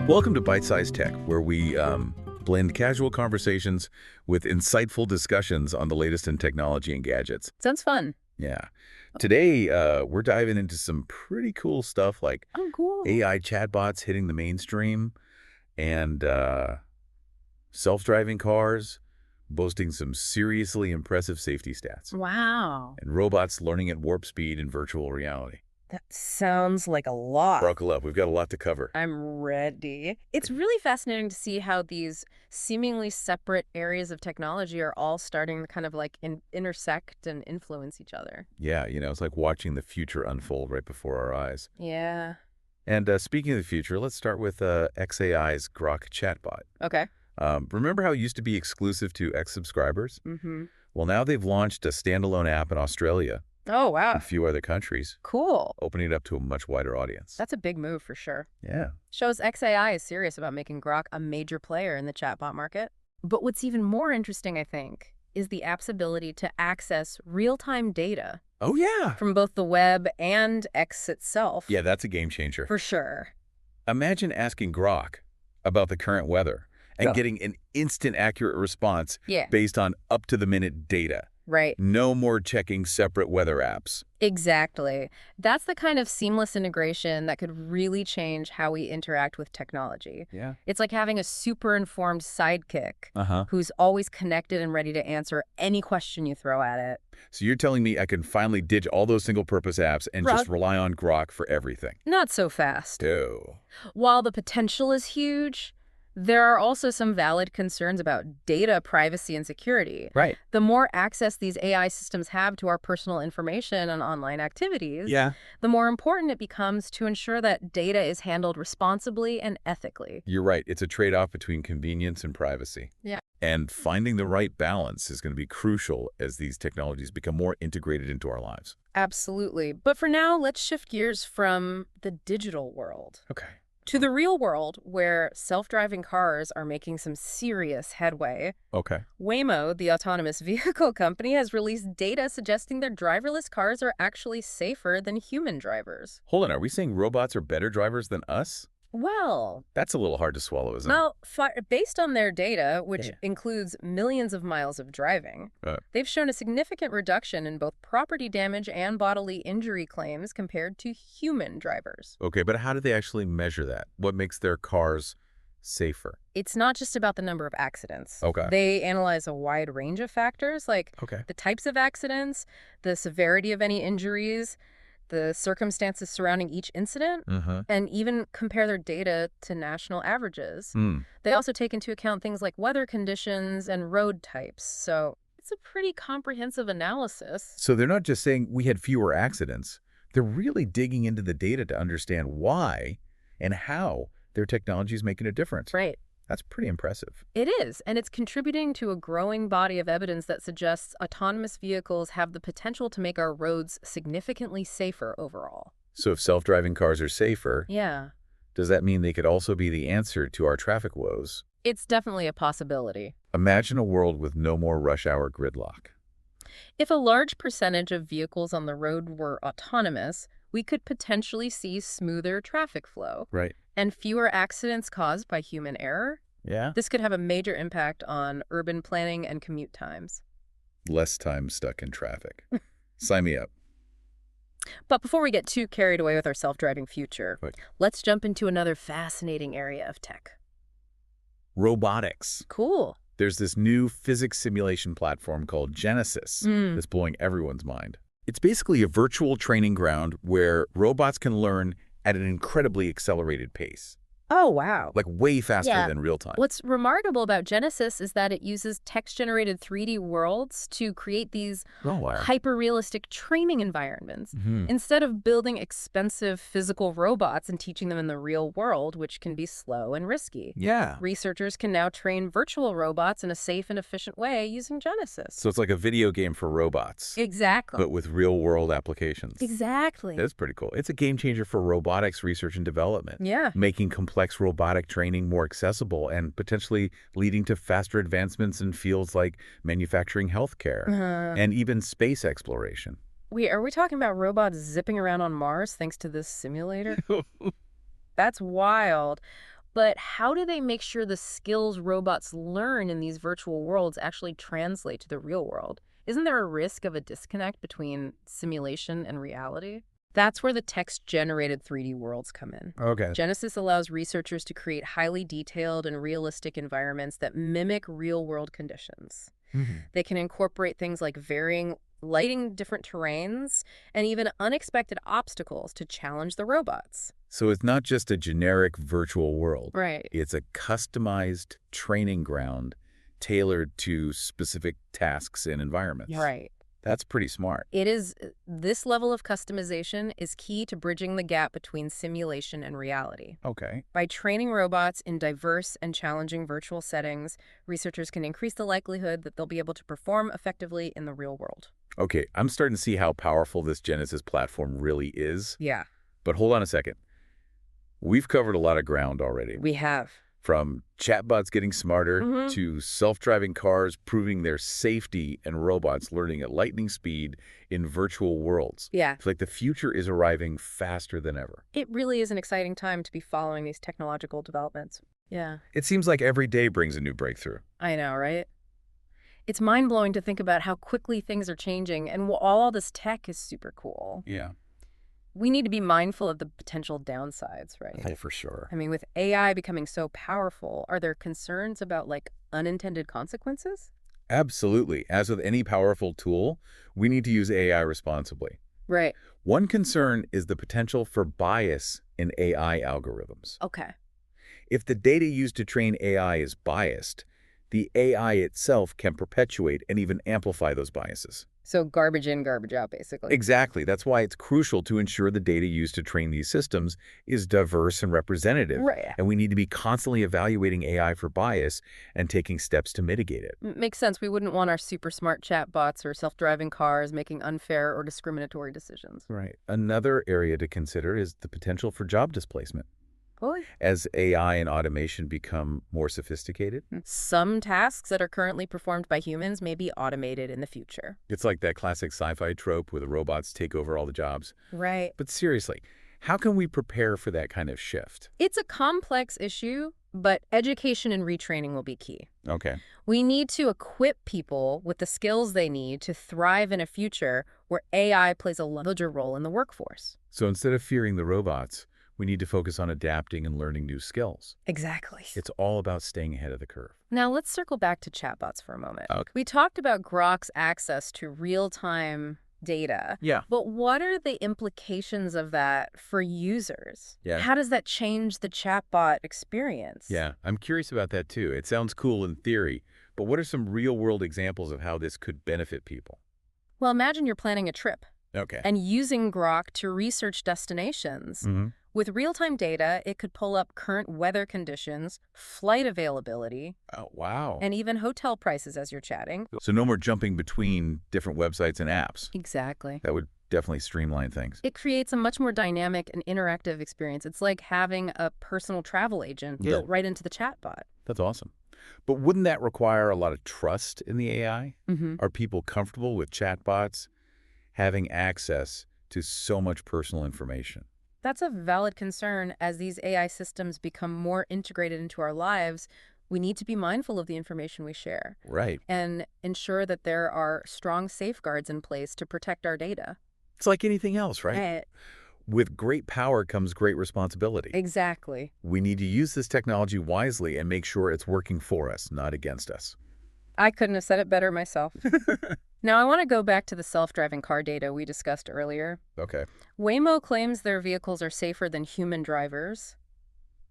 Welcome to Byte-Sized Tech, where we blend casual conversations with insightful discussions on the latest in technology and gadgets. Sounds fun. Yeah. Today, we're diving into some pretty cool stuff like Oh, cool. AI chatbots hitting the mainstream and self-driving cars boasting some seriously impressive safety stats. Wow. And robots learning at warp speed in virtual reality. That sounds like a lot. Buckle up. We've got a lot to cover. I'm ready. It's really fascinating to see how these seemingly separate areas of technology are all starting to kind of like intersect and influence each other. Yeah, it's like watching the future unfold right before our eyes. Yeah. And speaking of the future, let's start with xAI's Grok chatbot. Okay. Remember how it used to be exclusive to X subscribers? Mm-hmm. Well, now they've launched a standalone app in Australia Oh, and wow. a few other countries, Cool. opening it up to a much wider audience. That's a big move for sure. Yeah. Shows xAI is serious about making Grok a major player in the chatbot market. But what's even more interesting, I think, is the app's ability to access real-time data Oh, yeah. from both the web and X itself. Yeah, that's a game changer. For sure. Imagine asking Grok about the current weather and Yeah. getting an instant accurate response Yeah. based on up-to-the-minute data. Right. No more checking separate weather apps. Exactly. That's the kind of seamless integration that could really change how we interact with technology. Yeah. It's like having a super informed sidekick Uh-huh. who's always connected and ready to answer any question you throw at it. So you're telling me I can finally ditch all those single-purpose apps and just rely on Grok for everything? Not so fast. Oh. While the potential is huge, there are also some valid concerns about data privacy and security. Right. The more access these AI systems have to our personal information and online activities, the more important it becomes to ensure that data is handled responsibly and ethically. You're right. It's a trade-off between convenience and privacy. Yeah. And finding the right balance is going to be crucial as these technologies become more integrated into our lives. Absolutely. But for now, let's shift gears from the digital world Okay. to the real world, where self-driving cars are making some serious headway. Okay. Waymo, the autonomous vehicle company, has released data suggesting their driverless cars are actually safer than human drivers. Hold on. Are we saying robots are better drivers than us? Well, That's a little hard to swallow, isn't it? based on their data, which Yeah. includes millions of miles of driving, Uh. they've shown a significant reduction in both property damage and bodily injury claims compared to human drivers. Okay, but how do they actually measure that? What makes their cars safer? It's not just about the number of accidents. Okay. They analyze a wide range of factors, like Okay. the types of accidents, the severity of any injuries, the circumstances surrounding each incident, and even compare their data to national averages. They also take into account things like weather conditions and road types. So it's a pretty comprehensive analysis. So they're not just saying we had fewer accidents. They're really digging into the data to understand why and how their technology is making a difference. Right. That's pretty impressive. It is, and it's contributing to a growing body of evidence that suggests autonomous vehicles have the potential to make our roads significantly safer overall. So if self-driving cars are safer, Yeah. does that mean they could also be the answer to our traffic woes? It's definitely a possibility. Imagine a world with no more rush hour gridlock. If a large percentage of vehicles on the road were autonomous, we could potentially see smoother traffic flow Right. and fewer accidents caused by human error. Yeah. This could have a major impact on urban planning and commute times. Less time stuck in traffic. Sign me up. But before we get too carried away with our self-driving future, Right. let's jump into another fascinating area of tech. Robotics. Cool. There's this new physics simulation platform called Genesis that's blowing everyone's mind. It's basically a virtual training ground where robots can learn at an incredibly accelerated pace, Oh, wow. like way faster Yeah. than real time. What's remarkable about Genesis is that it uses text-generated 3D worlds to create these Oh, wow. hyper-realistic training environments. Instead of building expensive physical robots and teaching them in the real world, which can be slow and risky. Yeah. Researchers can now train virtual robots in a safe and efficient way using Genesis. So it's like a video game for robots, Exactly. but with real-world applications. Exactly. That's pretty cool. It's a game changer for robotics research and development. Yeah. Making complex robotic training more accessible and potentially leading to faster advancements in fields like manufacturing, healthcare, and even space exploration. Wait, are we talking about robots zipping around on Mars thanks to this simulator? That's wild. But how do they make sure the skills robots learn in these virtual worlds actually translate to the real world? Isn't there a risk of a disconnect between simulation and reality? That's where the text-generated 3D worlds come in. Okay. Genesis allows researchers to create highly detailed and realistic environments that mimic real-world conditions. They can incorporate things like varying lighting, different terrains, and even unexpected obstacles to challenge the robots. So it's not just a generic virtual world. Right. It's a customized training ground tailored to specific tasks and environments. Right. That's pretty smart. It is. This level of customization is key to bridging the gap between simulation and reality. Okay. By training robots in diverse and challenging virtual settings, researchers can increase the likelihood that they'll be able to perform effectively in the real world. Okay, I'm starting to see how powerful this Genesis platform really is. Yeah. But hold on a second. We've covered a lot of ground already. We have. From chatbots getting smarter to self-driving cars proving their safety and robots learning at lightning speed in virtual worlds. Yeah. It's like the future is arriving faster than ever. It really is an exciting time to be following these technological developments. Yeah. It seems like every day brings a new breakthrough. I know, right? It's mind-blowing to think about how quickly things are changing, and all this tech is super cool. Yeah. We need to be mindful of the potential downsides, right? Oh, for sure. I mean, with AI becoming so powerful, are there concerns about, like, unintended consequences? Absolutely. As with any powerful tool, we need to use AI responsibly. Right. One concern is the potential for bias in AI algorithms. Okay. If the data used to train AI is biased, the AI itself can perpetuate and even amplify those biases. So garbage in, garbage out, basically. Exactly. That's why it's crucial to ensure the data used to train these systems is diverse and representative. Right. And we need to be constantly evaluating AI for bias and taking steps to mitigate it. Makes sense. We wouldn't want our super smart chatbots or self-driving cars making unfair or discriminatory decisions. Right. Another area to consider is the potential for job displacement. Boy. As AI and automation become more sophisticated. Some tasks that are currently performed by humans may be automated in the future. It's like that classic sci-fi trope where the robots take over all the jobs. Right. But seriously, how can we prepare for that kind of shift? It's a complex issue, but education and retraining will be key. Okay. We need to equip people with the skills they need to thrive in a future where AI plays a larger role in the workforce. So instead of fearing the robots, we need to focus on adapting and learning new skills. Exactly. It's all about staying ahead of the curve. Now let's circle back to chatbots for a moment. Okay. We talked about Grok's access to real-time data. Yeah. But what are the implications of that for users? Yeah. How does that change the chatbot experience? Yeah, I'm curious about that too. It sounds cool in theory, but what are some real-world examples of how this could benefit people? Well, imagine you're planning a trip Okay. and using Grok to research destinations. With real-time data, it could pull up current weather conditions, flight availability, Oh, wow. and even hotel prices as you're chatting. So no more jumping between different websites and apps. Exactly. That would definitely streamline things. It creates a much more dynamic and interactive experience. It's like having a personal travel agent built right into the chatbot. That's awesome. But wouldn't that require a lot of trust in the AI? Mm-hmm. Are people comfortable with chatbots having access to so much personal information? That's a valid concern. As these AI systems become more integrated into our lives, we need to be mindful of the information we share. Right. And ensure that there are strong safeguards in place to protect our data. It's like anything else, right? With great power comes great responsibility. Exactly. We need to use this technology wisely and make sure it's working for us, not against us. I couldn't have said it better myself. Now, I want to go back to the self-driving car data we discussed earlier. Okay. Waymo claims their vehicles are safer than human drivers.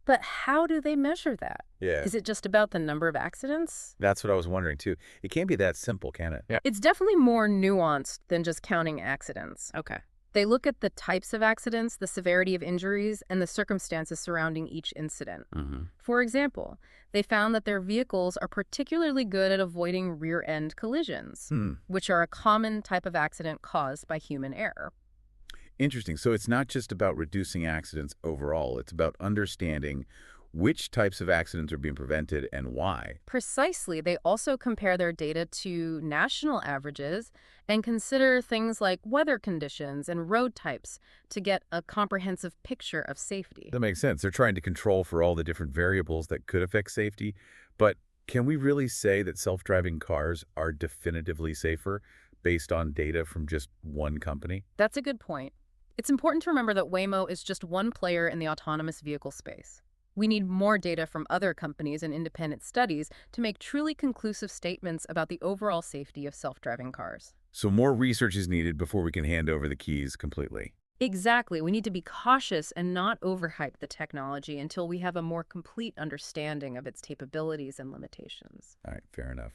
But how do they measure that? Yeah. Is it just about the number of accidents? That's what I was wondering, too. It can't be that simple, can it? Yeah. It's definitely more nuanced than just counting accidents. Okay. They look at the types of accidents, the severity of injuries, and the circumstances surrounding each incident. For example, they found that their vehicles are particularly good at avoiding rear-end collisions, which are a common type of accident caused by human error. Interesting. So it's not just about reducing accidents overall. It's about understanding which types of accidents are being prevented and why. Precisely. They also compare their data to national averages and consider things like weather conditions and road types to get a comprehensive picture of safety. That makes sense. They're trying to control for all the different variables that could affect safety. But can we really say that self-driving cars are definitively safer based on data from just one company? That's a good point. It's important to remember that Waymo is just one player in the autonomous vehicle space. We need more data from other companies and independent studies to make truly conclusive statements about the overall safety of self-driving cars. So more research is needed before we can hand over the keys completely. Exactly. We need to be cautious and not overhype the technology until we have a more complete understanding of its capabilities and limitations. All right, fair enough.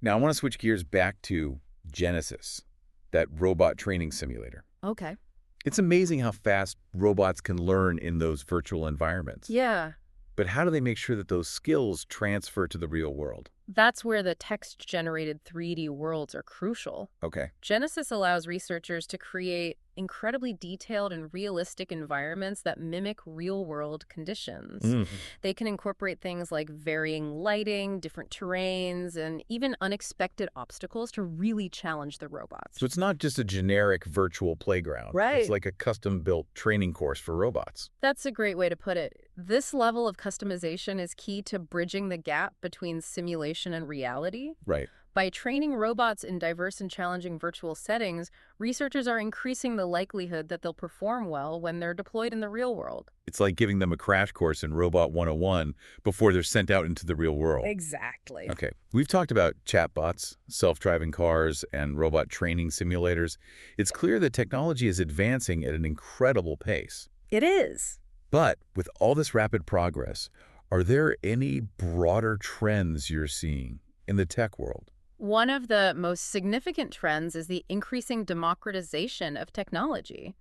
Now, I want to switch gears back to Genesis, that robot training simulator. Okay. It's amazing how fast robots can learn in those virtual environments. Yeah. But how do they make sure that those skills transfer to the real world? That's where the text-generated 3D worlds are crucial. Okay. Genesis allows researchers to create incredibly detailed and realistic environments that mimic real-world conditions. They can incorporate things like varying lighting, different terrains, and even unexpected obstacles to really challenge the robots. So it's not just a generic virtual playground. Right. It's like a custom-built training course for robots. That's a great way to put it. This level of customization is key to bridging the gap between simulation and reality. Right. By training robots in diverse and challenging virtual settings, researchers are increasing the likelihood that they'll perform well when they're deployed in the real world. It's like giving them a crash course in Robot 101 before they're sent out into the real world. Exactly. Okay. We've talked about chatbots, self-driving cars, and robot training simulators. It's clear that technology is advancing at an incredible pace. It is. But with all this rapid progress, are there any broader trends you're seeing in the tech world? One of the most significant trends is the increasing democratization of technology.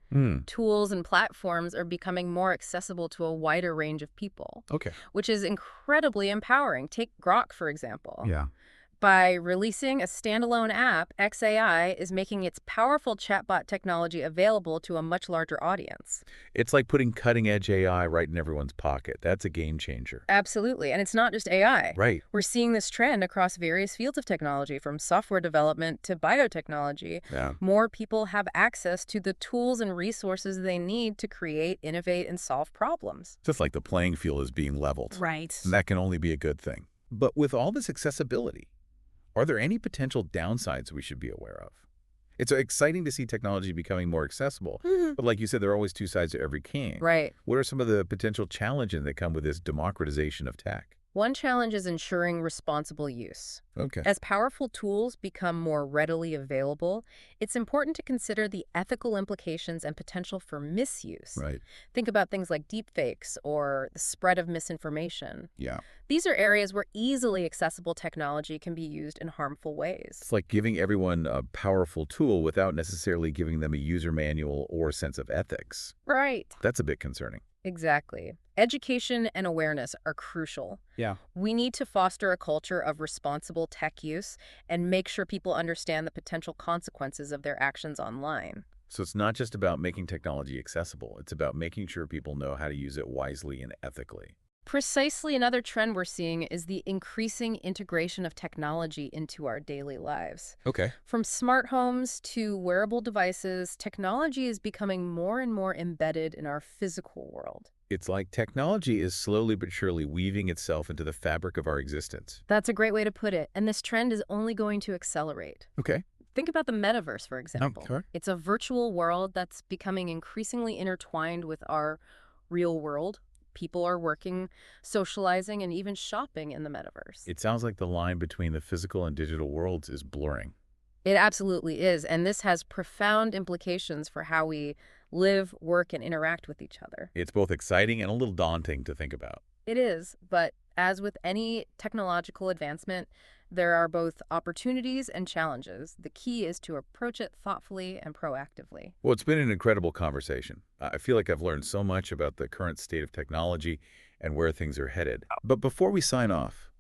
Tools and platforms are becoming more accessible to a wider range of people, Okay. which is incredibly empowering. Take Grok, for example. Yeah. By releasing a standalone app, XAI is making its powerful chatbot technology available to a much larger audience. It's like putting cutting-edge AI right in everyone's pocket. That's a game changer. Absolutely. And it's not just AI. Right. We're seeing this trend across various fields of technology, from software development to biotechnology. Yeah. More people have access to the tools and resources they need to create, innovate, and solve problems. Just like the playing field is being leveled. Right. And that can only be a good thing. But with all this accessibility, are there any potential downsides we should be aware of? It's exciting to see technology becoming more accessible, but like you said, there are always two sides to every coin. Right. What are some of the potential challenges that come with this democratization of tech? One challenge is ensuring responsible use. Okay. As powerful tools become more readily available, it's important to consider the ethical implications and potential for misuse. Right. Think about things like deepfakes or the spread of misinformation. Yeah. These are areas where easily accessible technology can be used in harmful ways. It's like giving everyone a powerful tool without necessarily giving them a user manual or sense of ethics. Right. That's a bit concerning. Exactly. Education and awareness are crucial. Yeah. We need to foster a culture of responsible tech use and make sure people understand the potential consequences of their actions online. So it's not just about making technology accessible. It's about making sure people know how to use it wisely and ethically. Precisely. Another trend we're seeing is the increasing integration of technology into our daily lives. Okay. From smart homes to wearable devices, technology is becoming more and more embedded in our physical world. It's like technology is slowly but surely weaving itself into the fabric of our existence. That's a great way to put it, and this trend is only going to accelerate. Okay. Think about the metaverse, for example. Sure. It's a virtual world that's becoming increasingly intertwined with our real world. People are working, socializing, and even shopping in the metaverse. It sounds like the line between the physical and digital worlds is blurring. It absolutely is, and this has profound implications for how we live, work, and interact with each other. It's both exciting and a little daunting to think about. It is, but as with any technological advancement, there are both opportunities and challenges. The key is to approach it thoughtfully and proactively. Well, it's been an incredible conversation. I feel like I've learned so much about the current state of technology and where things are headed. But before we sign off,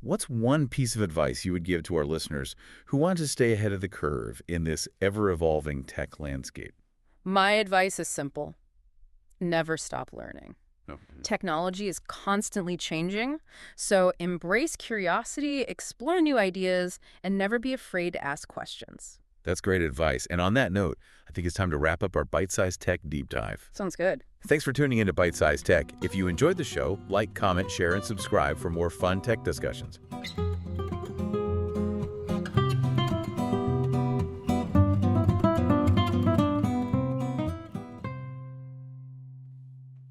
what's one piece of advice you would give to our listeners who want to stay ahead of the curve in this ever-evolving tech landscape? My advice is simple. Never stop learning. No. Technology is constantly changing, so embrace curiosity, explore new ideas, and never be afraid to ask questions. That's great advice. And on that note, I think it's time to wrap up our Byte-Sized Tech Deep Dive. Sounds good. Thanks for tuning into Byte-Sized Tech. If you enjoyed the show, like, comment, share, and subscribe for more fun tech discussions.